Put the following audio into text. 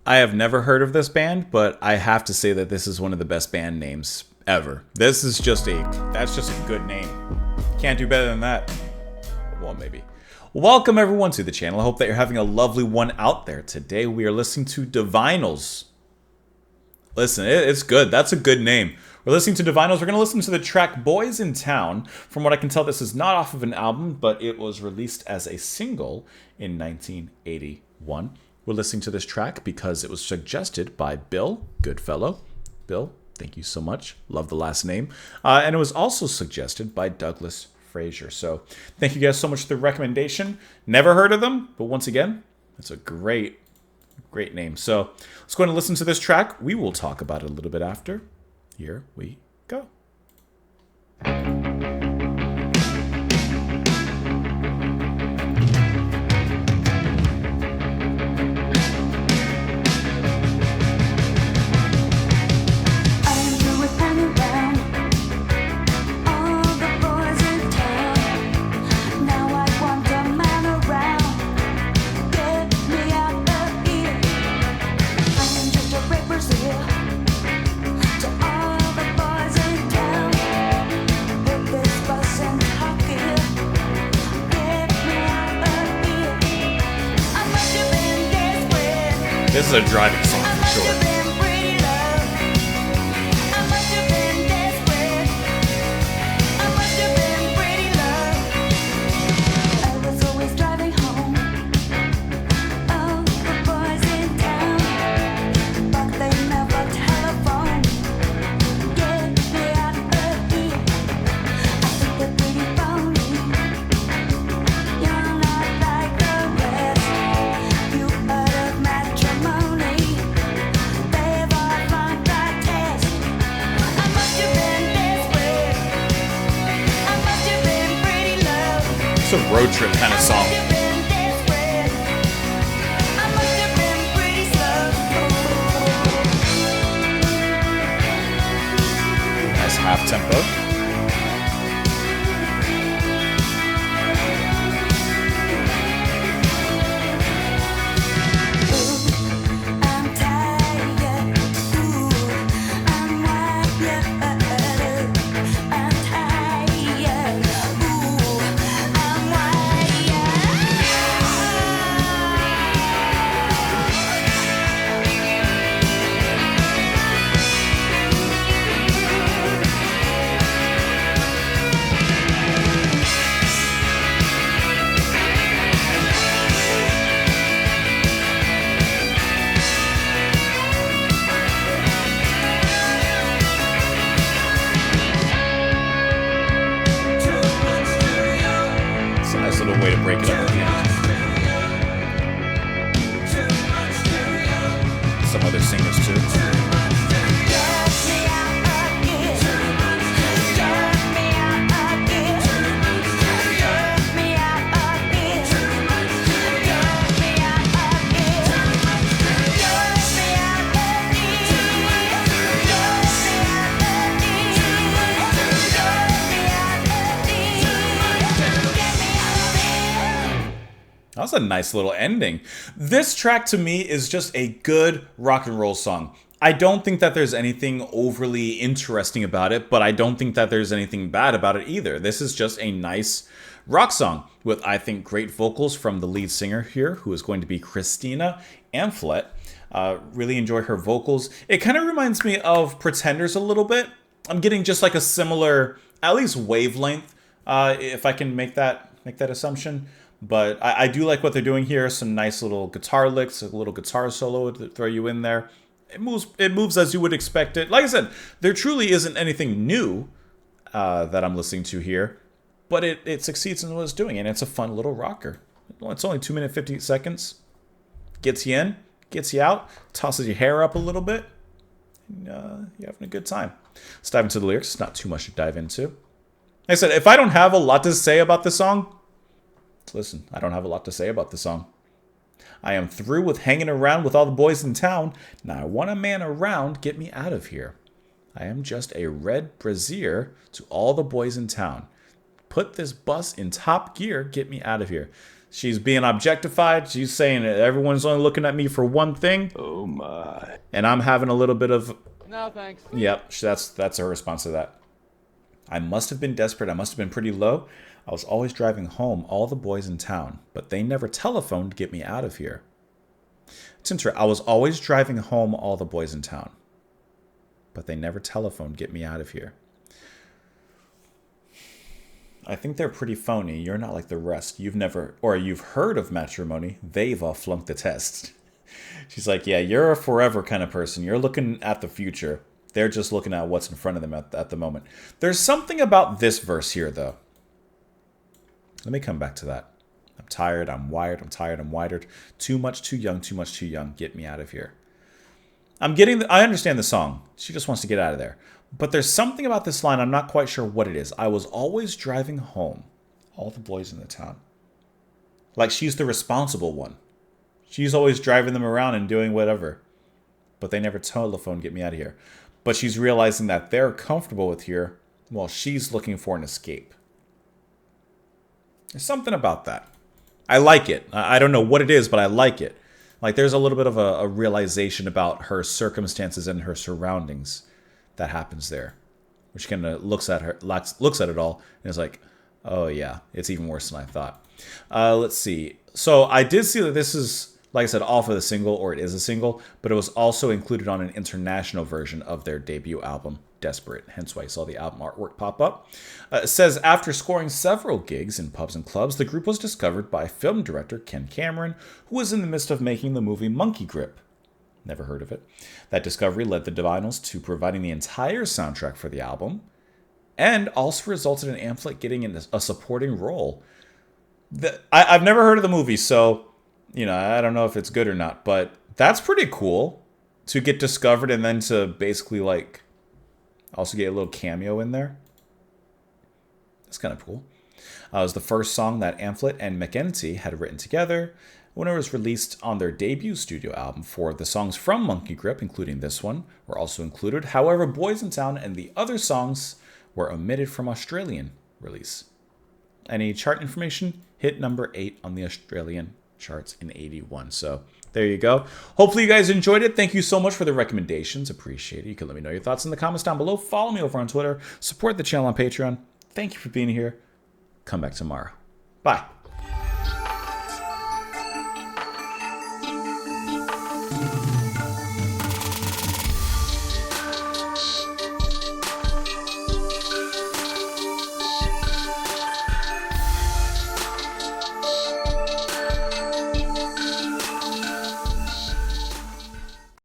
I have never heard of this band, but I have to say that this is one of the best band names ever. This is that's just a good name. Can't do better than that. Well, maybe. Welcome everyone to the channel. I hope that you're having a lovely one out there. Today we are listening to Divinyls. Listen, it's good. That's a good name. We're listening to Divinyls. We're going to listen to the track Boys in Town. From what I can tell, this is not off of an album, but it was released as a single in 1981. We're listening to this track because it was suggested by Bill, Goodfellow. Bill, thank you so much. Love the last name. And it was also suggested by Douglas Frazier. So thank you guys so much for the recommendation. Never heard of them, but once again, it's a great name. So let's go ahead and listen to this track. We will talk about it a little bit after. Here we go. This is a driving song for sure. It's a road trip kind of song. Nice half tempo. Way to break it up at the end. Some other singers too. That was a nice little ending. This track to me is just a good rock and roll song. I don't think that there's anything overly interesting about it, but I don't think that there's anything bad about it either. This is just a nice rock song with, I think, great vocals from the lead singer here, who is going to be Christina Amphlett. Really enjoy her vocals. It kind of reminds me of Pretenders a little bit. I'm getting just like a similar, at least wavelength, if I can make that assumption. But I do like what they're doing here. Some nice little guitar licks, a little guitar solo to throw you in there. It moves as you would expect it. Like I said, there truly isn't anything new that I'm listening to here, but it succeeds in what it's doing, and it's a fun little rocker. It's only 2 minutes 58 seconds. Gets you in, gets you out, tosses your hair up a little bit, and you're having a good time. Let's dive into the lyrics. It's not too much to dive into. Like I said, if I don't have a lot to say about this song, listen, I don't have a lot to say about the song. I am through with hanging around with all the boys in town. Now I want a man around, get me out of here. I am just a red brassiere to all the boys in town. Put this bus in top gear, get me out of here. She's being objectified. She's saying that everyone's only looking at me for one thing. Oh my. And I'm having a little bit of... No, thanks. Yep, that's her response to that. I must have been desperate. I must have been pretty low. I was always driving home all the boys in town, but they never telephoned to get me out of here. It's interesting. I was always driving home all the boys in town, but they never telephoned to get me out of here. I think they're pretty phony. You're not like the rest. You've heard of matrimony. They've all flunked the test. She's like, yeah, you're a forever kind of person. You're looking at the future. They're just looking at what's in front of them at the moment. There's something about this verse here, though. Let me come back to that. I'm tired. I'm wired. I'm tired. I'm wired. Too much, too young. Too much, too young. Get me out of here. I understand the song. She just wants to get out of there. But there's something about this line. I'm not quite sure what it is. I was always driving home. All the boys in the town. Like she's the responsible one. She's always driving them around and doing whatever. But they never telephone get me out of here. But she's realizing that they're comfortable with here while she's looking for an escape. There's something about that. I like it. I don't know what it is, but I like it. Like there's a little bit of a realization about her circumstances and her surroundings that happens there, which kind of looks at it all and is like, oh yeah, it's even worse than I thought. Let's see. So I did see that this is, like I said, off of the single, or it is a single, but it was also included on an international version of their debut album, Desperate. Hence why you saw the album artwork pop up. It says, after scoring several gigs in pubs and clubs, the group was discovered by film director Ken Cameron, who was in the midst of making the movie Monkey Grip. Never heard of it. That discovery led the Divinyls to providing the entire soundtrack for the album, and also resulted in Amphlett getting in a supporting role. I've never heard of the movie, so I don't know if it's good or not, but that's pretty cool to get discovered and then to basically like also get a little cameo in there. That's kind of cool. It was the first song that Amphlett and McEntee had written together when it was released on their debut studio album. For the songs from Monkey Grip, including this one, were also included. However, Boys in Town and the other songs were omitted from Australian release. Any chart information? Hit number 8 on the Australian charts in 81. So there you go. Hopefully you guys enjoyed it. Thank you so much for the recommendations. Appreciate it. You can let me know your thoughts in the comments down below. Follow me over on Twitter. Support the channel on Patreon. Thank you for being here. Come back tomorrow. Bye.